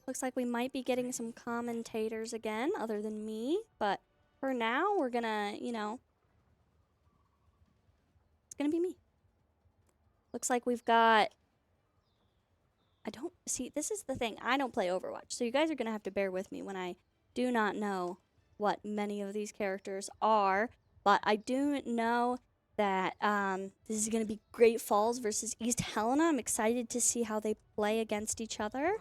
Looks like we might be getting some commentators again, other than me. But for now, we're gonna, you know, it's gonna be me. Looks like we've got... I don't... See, this is the thing. I don't play Overwatch, so you guys are gonna have to bear with me when I do not know what many of these characters are. But I do know that this is gonna be Great Falls versus East Helena. I'm excited to see how they play against each other.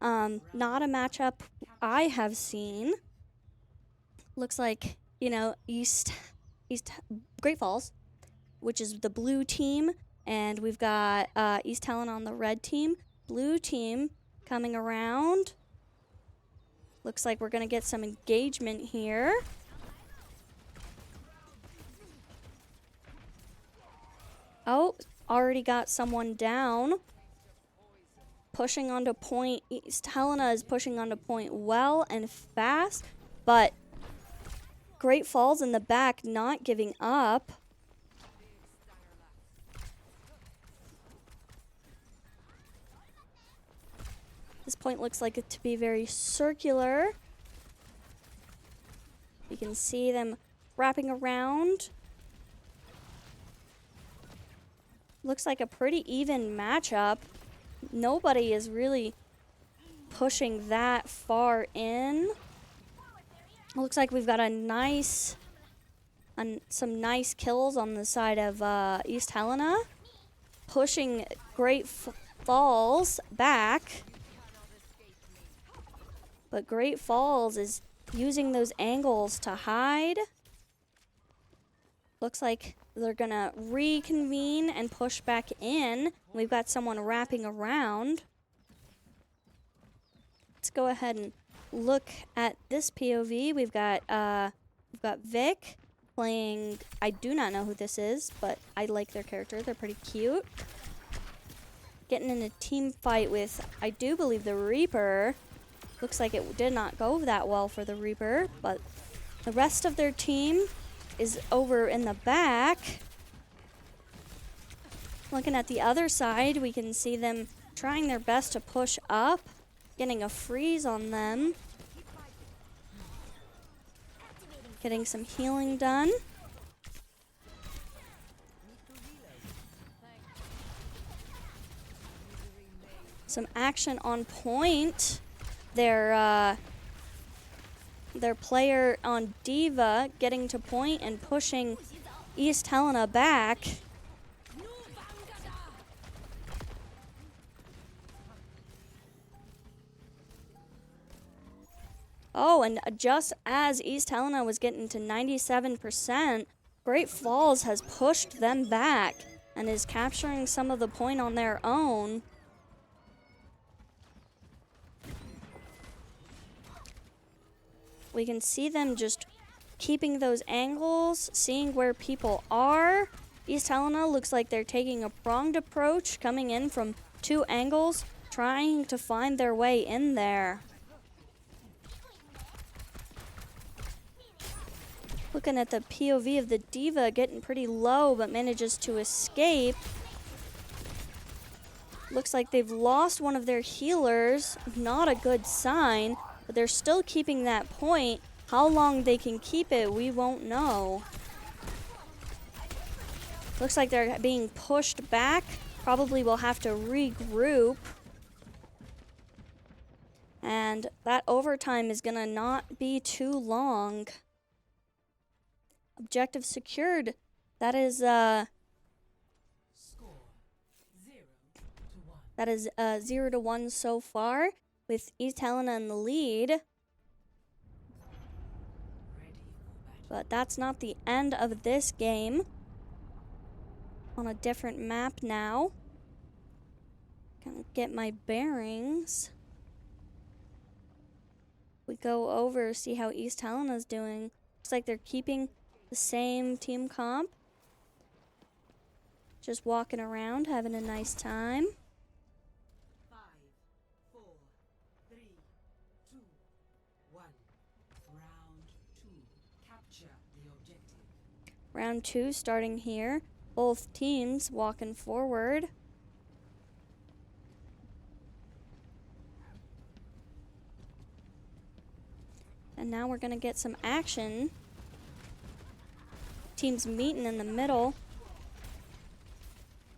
Not a matchup I have seen. Looks like, you know, East Great Falls, which is the blue team, and we've got East Helena on the red team. Blue team coming around. Looks like we're gonna get some engagement here. Oh, already got someone down. Pushing onto point. East Helena is pushing onto point well and fast, but Great Falls in the back not giving up. This point looks like it to be very circular. You can see them wrapping around. Looks like a pretty even matchup. Nobody is really pushing that far in. Looks like we've got a nice, some nice kills on the side of East Helena. Pushing Great Falls back. But Great Falls is using those angles to hide. Looks like they're gonna reconvene and push back in. We've got someone wrapping around. Let's go ahead and look at this POV. We've got Vic playing. I do not know who this is, but I like their character. They're pretty cute. Getting in a team fight with, I do believe, the Reaper. Looks like it did not go that well for the Reaper, but the rest of their team is over in the back. Looking at the other side, we can see them trying their best to push up, getting a freeze on them. Getting some healing done. Some action on point. Their player on Diva getting to point and pushing East Helena back. Oh, and just as East Helena was getting to 97%, Great Falls has pushed them back and is capturing some of the point on their own. We can see them just keeping those angles, seeing where people are. East Helena looks like they're taking a pronged approach, coming in from two angles, trying to find their way in there. Looking at the POV of the Diva getting pretty low, but manages to escape. Looks like they've lost one of their healers. Not a good sign. But they're still keeping that point. How long they can keep it, we won't know. Looks like they're being pushed back. Probably will have to regroup. And that overtime is gonna not be too long. Objective secured. That is 0-1 so far, with East Helena in the lead. But that's not the end of this game. On a different map now. Gonna get my bearings. We go over, see how East Helena's doing. Looks like they're keeping the same team comp. Just walking around, having a nice time. Round 2 starting here. Both teams walking forward. And now we're going to get some action. Teams meeting in the middle.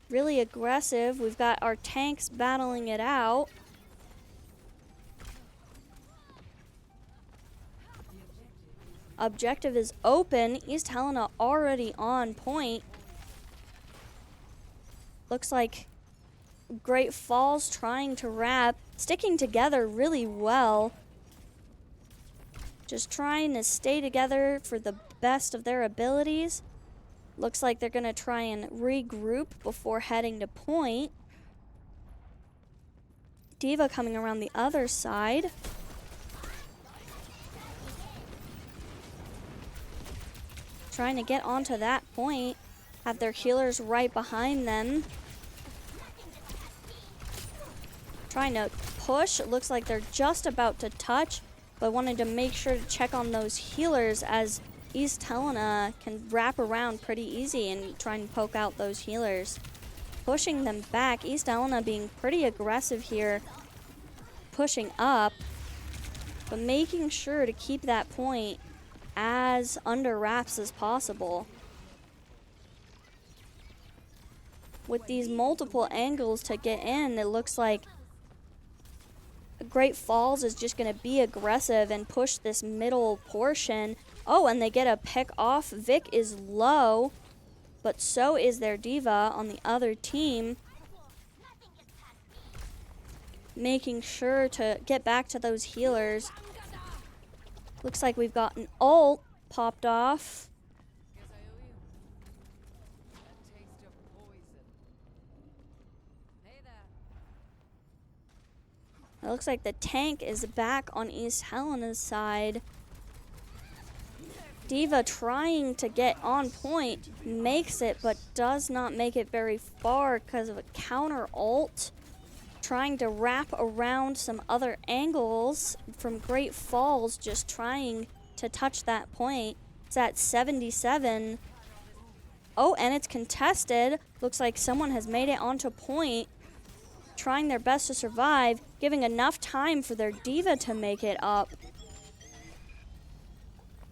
Really aggressive. We've got our tanks battling it out. Objective is open. East Helena already on point. Looks like Great Falls trying to wrap, sticking together really well. Just trying to stay together for the best of their abilities. Looks like they're going to try and regroup before heading to point. Diva coming around the other side. Trying to get onto that point. Have their healers right behind them. Trying to push. It looks like they're just about to touch, but wanted to make sure to check on those healers as East Helena can wrap around pretty easy and try and poke out those healers. Pushing them back. East Helena being pretty aggressive here. Pushing up, but making sure to keep that point as under wraps as possible. With these multiple angles to get in, it looks like Great Falls is just going to be aggressive and push this middle portion. Oh, and they get a pick off. Vic is low, but so is their Diva on the other team. Making sure to get back to those healers. Looks like we've got an ult popped off. It looks like the tank is back on East Helena's side. Diva trying to get on point, makes it, but does not make it very far because of a counter ult. Trying to wrap around some other angles from Great Falls, just trying to touch that point. It's at 77. Oh, and it's contested. Looks like someone has made it onto point. Trying their best to survive, giving enough time for their Diva to make it up.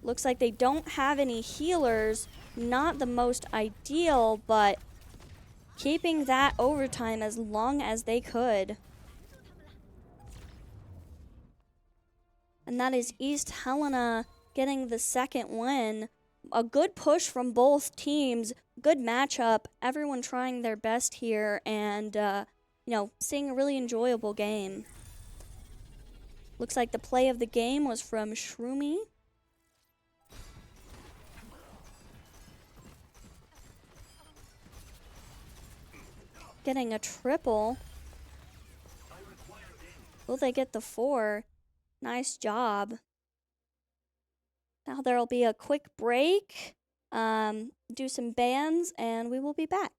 Looks like they don't have any healers. Not the most ideal, but keeping that overtime as long as they could. And that is East Helena getting the second win. A good push from both teams. Good matchup. Everyone trying their best here and seeing a really enjoyable game. Looks like the play of the game was from Shroomy. Getting a triple. Will they get the 4? Nice job. Now there'll be a quick break, do some bans, and we will be back.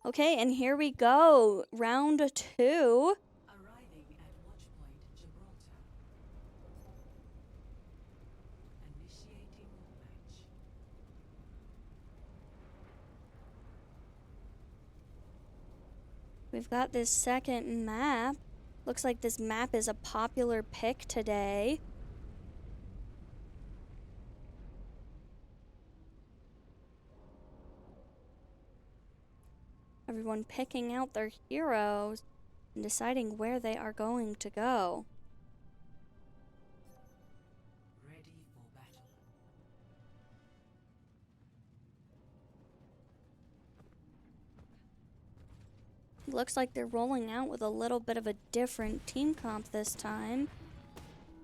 Okay, and here we go. Round 2. Arriving at Watchpoint Gibraltar. Initiating match. We've got this second map. Looks like this map is a popular pick today. Everyone picking out their heroes and deciding where they are going to go. Ready for battle. Looks like they're rolling out with a little bit of a different team comp this time.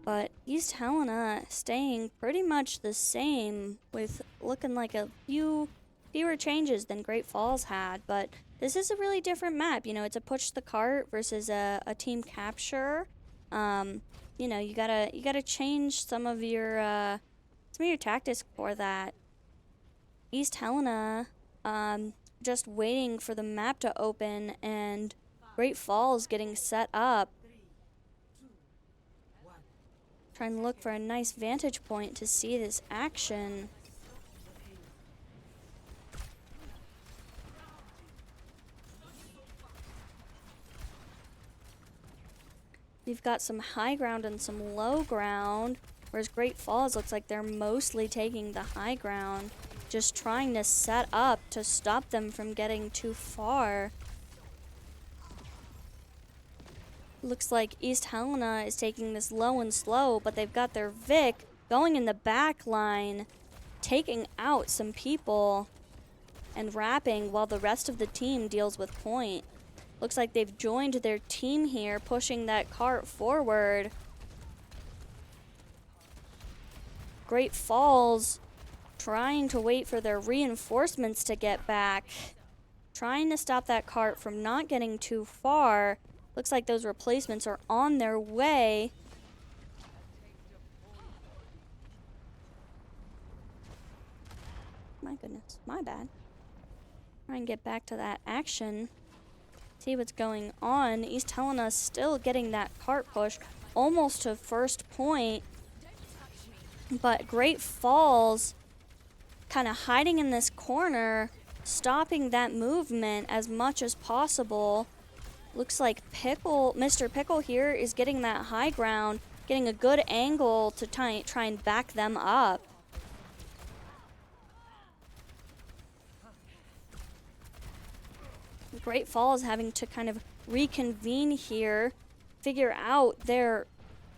But East Helena staying pretty much the same, with looking like a fewer changes than Great Falls had. But this is a really different map. You know, it's a push the cart versus a team capture. You know, you gotta change some of your tactics for that. East Helena, just waiting for the map to open, and Great Falls getting set up. Trying to look for a nice vantage point to see this action. We've got some high ground and some low ground, whereas Great Falls looks like they're mostly taking the high ground, just trying to set up to stop them from getting too far. Looks like East Helena is taking this low and slow, but they've got their Vic going in the back line, taking out some people and wrapping while the rest of the team deals with point. Looks like they've joined their team here, pushing that cart forward. Great Falls trying to wait for their reinforcements to get back, trying to stop that cart from not getting too far. Looks like those replacements are on their way. My goodness, my bad. Try and get back to that action. See what's going on. East Helena still getting that cart push almost to first point. But Great Falls kind of hiding in this corner, stopping that movement as much as possible. Looks like Mr. Pickle here is getting that high ground, getting a good angle to try and back them up. Great Falls having to kind of reconvene here, figure out their...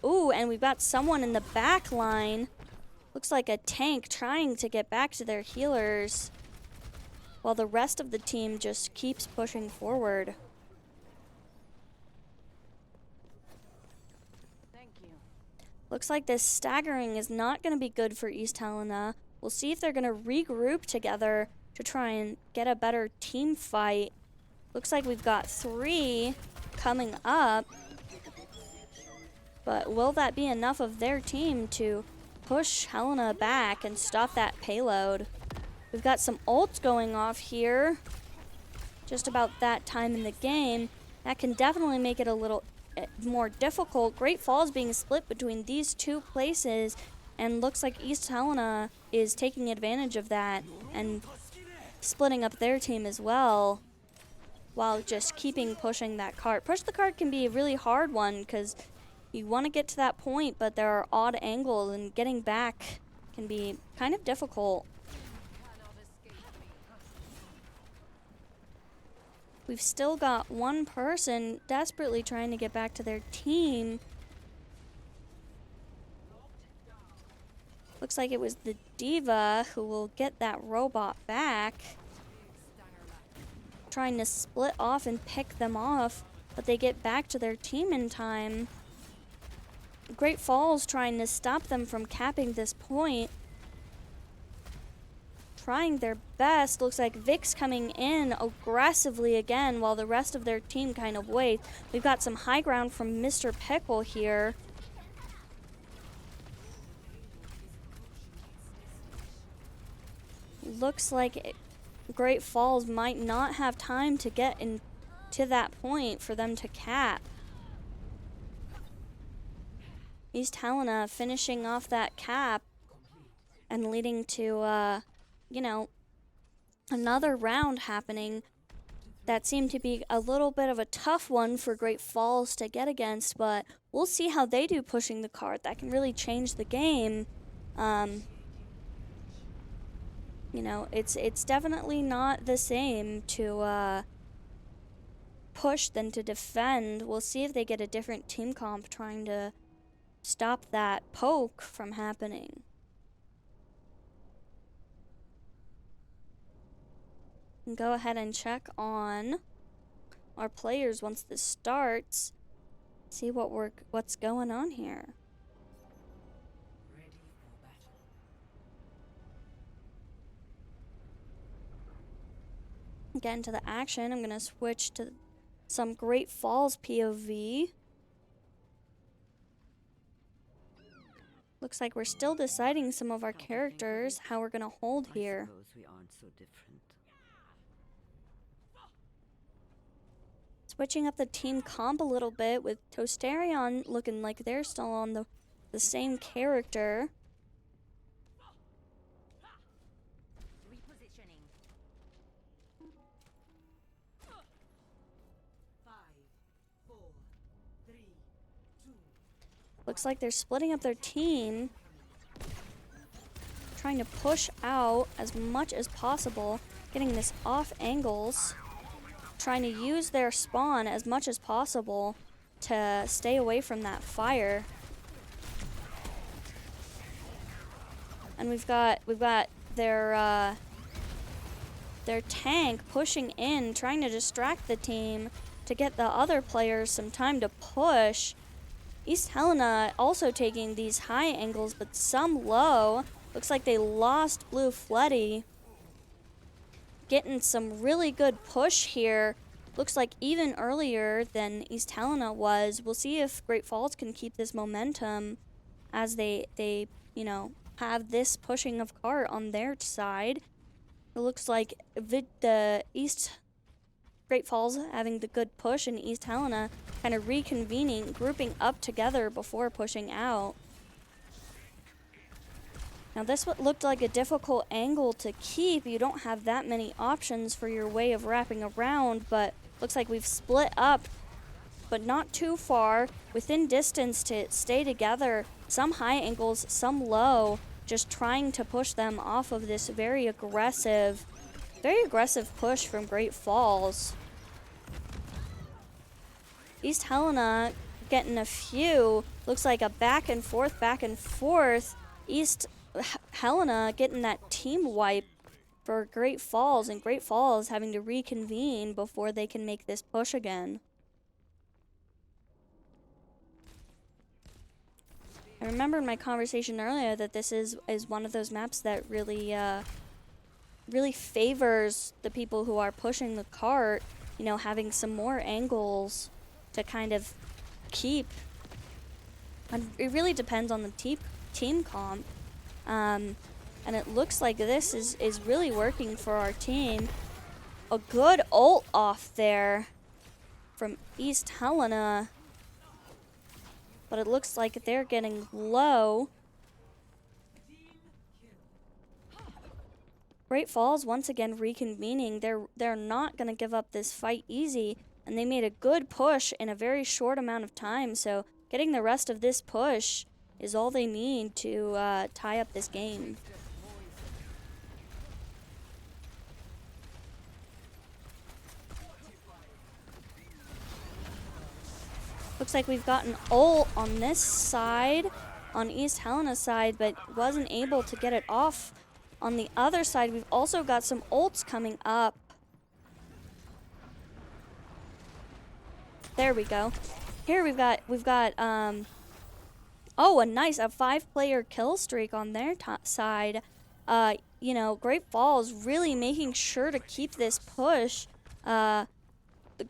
Ooh, and we've got someone in the back line. Looks like a tank trying to get back to their healers, while the rest of the team just keeps pushing forward. Looks like this staggering is not going to be good for East Helena. We'll see if they're going to regroup together to try and get a better team fight. Looks like we've got 3 coming up. But will that be enough of their team to push Helena back and stop that payload? We've got some ults going off here. Just about that time in the game. That can definitely make it a little more difficult. Great Falls being split between these two places, and looks like East Helena is taking advantage of that and splitting up their team as well, while just keeping pushing that cart. Push the cart can be a really hard one because you want to get to that point, but there are odd angles, and getting back can be kind of difficult. We've still got one person desperately trying to get back to their team. Looks like it was the Diva who will get that robot back. Trying to split off and pick them off, but they get back to their team in time. Great Falls trying to stop them from capping this point. Trying their best. Looks like Vic's coming in aggressively again while the rest of their team kind of waits. We've got some high ground from Mr. Pickle here. Looks like Great Falls might not have time to get to that point for them to cap. East Helena finishing off that cap and leading to, you know, another round happening that seemed to be a little bit of a tough one for Great Falls to get against, but we'll see how they do pushing the cart. That can really change the game. You know, it's definitely not the same to push than to defend. We'll see if they get a different team comp trying to stop that poke from happening. And go ahead and check on our players once this starts. See what's going on here. Ready for battle. Get into the action. I'm gonna switch to some Great Falls POV. Looks like we're still deciding some of our characters, how we're gonna hold here. I suppose we aren't so different. Switching up the team comp a little bit with Tosterion looking like they're still on the same character. Repositioning. 5, 4, 3, 2. Looks like they're splitting up their team, trying to push out as much as possible, getting this off angles, trying to use their spawn as much as possible to stay away from that fire. And we've got their tank pushing in, trying to distract the team to get the other players some time to push. East Helena also taking these high angles, but some low. Looks like they lost Blue Fletty. Getting some really good push here. Looks like even earlier than East Helena was. We'll see if Great Falls can keep this momentum as they you know, have this pushing of cart on their side. It looks like the Great Falls having the good push, and East Helena kind of reconvening, grouping up together before pushing out. Now this what looked like a difficult angle to keep. You don't have that many options for your way of wrapping around, but looks like we've split up, but not too far, within distance to stay together. Some high angles, some low, just trying to push them off of this very aggressive push from Great Falls. East Helena getting a few. Looks like a back and forth. East Helena getting that team wipe for Great Falls, and Great Falls having to reconvene before they can make this push again. I remember in my conversation earlier that this is one of those maps that really really favors the people who are pushing the cart, you know, having some more angles to kind of keep. And it really depends on the team comp. And it looks like this is really working for our team. A good ult off there from East Helena. But it looks like they're getting low. Great Falls once again reconvening. They're not going to give up this fight easy, and they made a good push in a very short amount of time. So getting the rest of this push is all they need to tie up this game. Looks like we've got an ult on this side, on East Helena's side, but wasn't able to get it off. On the other side, we've also got some ults coming up. There we go. Here we've got oh, a 5-player kill streak on their side. You know, Great Falls really making sure to keep this push. The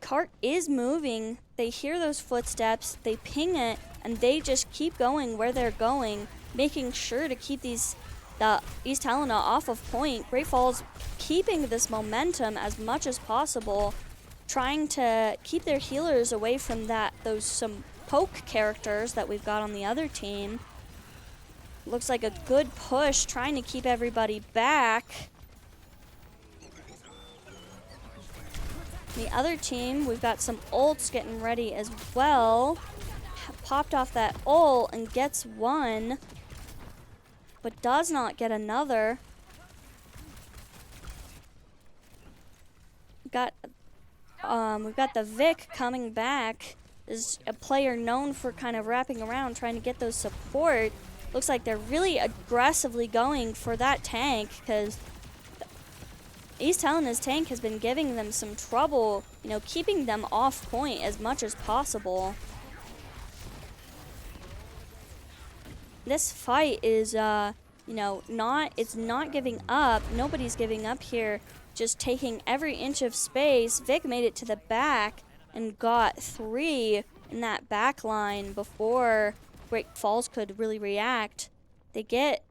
cart is moving. They hear those footsteps, they ping it, and they just keep going where they're going, making sure to keep these the East Helena off of point. Great Falls keeping this momentum as much as possible, trying to keep their healers away from some poke characters that we've got on the other team. Looks like a good push, trying to keep everybody back. The other team, we've got some ults getting ready as well. Popped off that ult and gets one, but does not get another. We've got the Vic coming back. Is a player known for kind of wrapping around, trying to get those support. Looks like they're really aggressively going for that tank, because East Helena's tank has been giving them some trouble, you know, keeping them off point as much as possible. This fight is, you know, it's not giving up. Nobody's giving up here, just taking every inch of space. Vic made it to the back and got 3 in that back line before Great Falls could really react. They get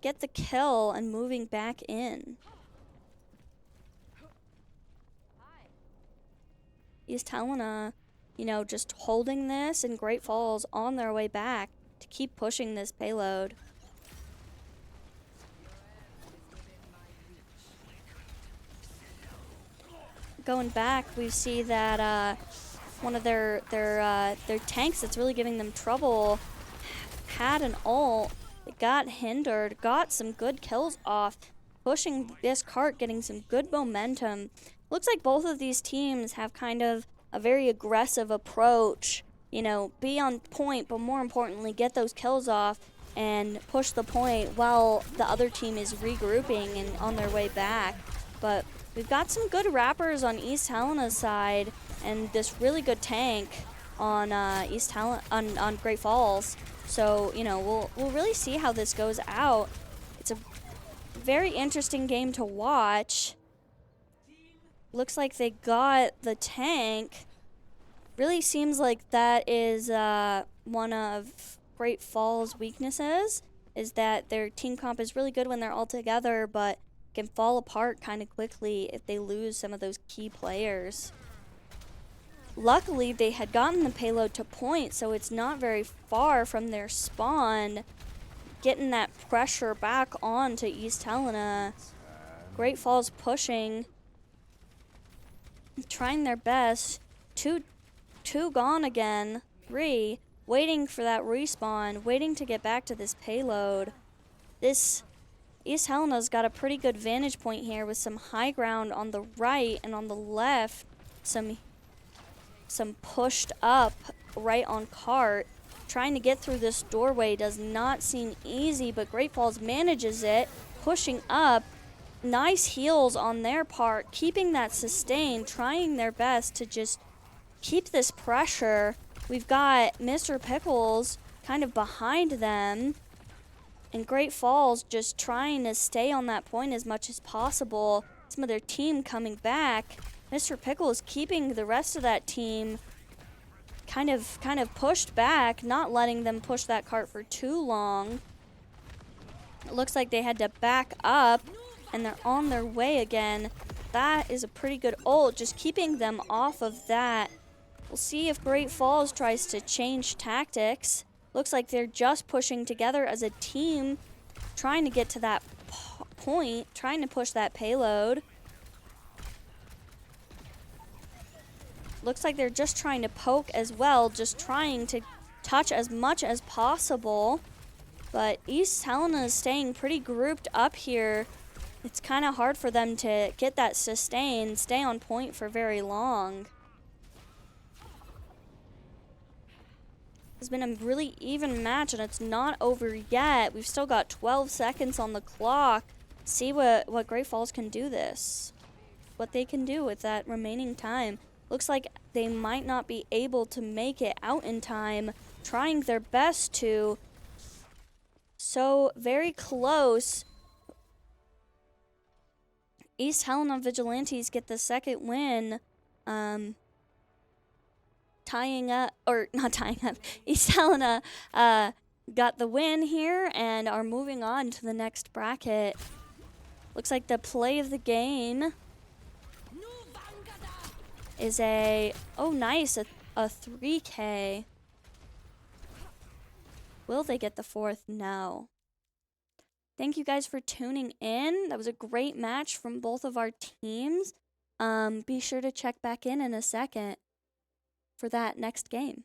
the kill and moving back in. East Helena, you know, just holding this, and Great Falls on their way back to keep pushing this payload. Going back, we see that one of their tanks that's really giving them trouble had an ult. It got hindered, got some good kills off, pushing this cart, getting some good momentum. Looks like both of these teams have kind of a very aggressive approach. You know, be on point, but more importantly, get those kills off and push the point while the other team is regrouping and on their way back. But we've got some good wrappers on East Helena's side, and this really good tank on on Great Falls. So, you know, we'll really see how this goes out. It's a very interesting game to watch. Looks like they got the tank. Really seems like that is one of Great Falls' weaknesses, is that their team comp is really good when they're all together, but can fall apart kind of quickly if they lose some of those key players. Luckily, they had gotten the payload to point, so it's not very far from their spawn. Getting that pressure back on to East Helena. Great Falls pushing, trying their best. Two gone again. 3, waiting for that respawn, waiting to get back to this payload. This East Helena's got a pretty good vantage point here with some high ground on the right, and on the left, some pushed up right on cart. Trying to get through this doorway does not seem easy, but Great Falls manages it, pushing up. Nice heals on their part, keeping that sustain, trying their best to just keep this pressure. We've got Mr. Pickles kind of behind them, and Great Falls just trying to stay on that point as much as possible. Some of their team coming back. Mr. Pickles keeping the rest of that team kind of pushed back, not letting them push that cart for too long. It looks like they had to back up, and they're on their way again. That is a pretty good ult, just keeping them off of that. We'll see if Great Falls tries to change tactics. Looks like they're just pushing together as a team, trying to get to that point, trying to push that payload. Looks like they're just trying to poke as well, just trying to touch as much as possible. But East Helena is staying pretty grouped up here. It's kind of hard for them to get that sustain, stay on point for very long. It's been a really even match, and it's not over yet. We've still got 12 seconds on the clock. See what Great Falls can do what they can do with that remaining time. Looks like they might not be able to make it out in time, trying their best to. So very close. East Helena Vigilantes get the second win, tying up, or not tying up. East Helena got the win here and are moving on to the next bracket. Looks like the play of the game is oh nice, a 3K. Will they get the fourth? No. Thank you guys for tuning in. That was a great match from both of our teams. Be sure to check back in a second for that next game.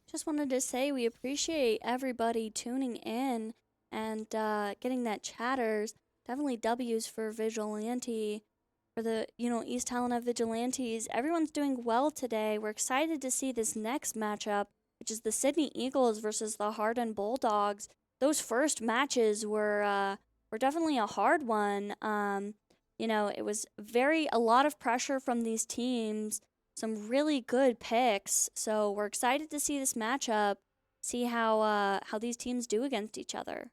Just wanted to say we appreciate everybody tuning in and getting that chatters. Definitely W's for Vigilante, for the, East Helena Vigilantes. Everyone's doing well today. We're excited to see this next matchup, which is the Sydney Eagles versus the Hardin Bulldogs. Those first matches were definitely a hard one. It was a lot of pressure from these teams, some really good picks. So we're excited to see this matchup, see how these teams do against each other.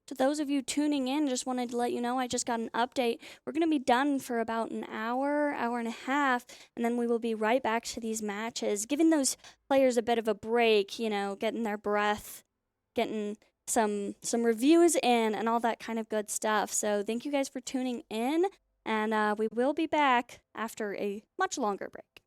To those of you tuning in, just wanted to let you know I just got an update. We're going to be done for about an hour, hour and a half, and then we will be right back to these matches, giving those players a bit of a break, getting their breath, getting some reviews in and all that kind of good stuff. So thank you guys for tuning in, and we will be back after a much longer break.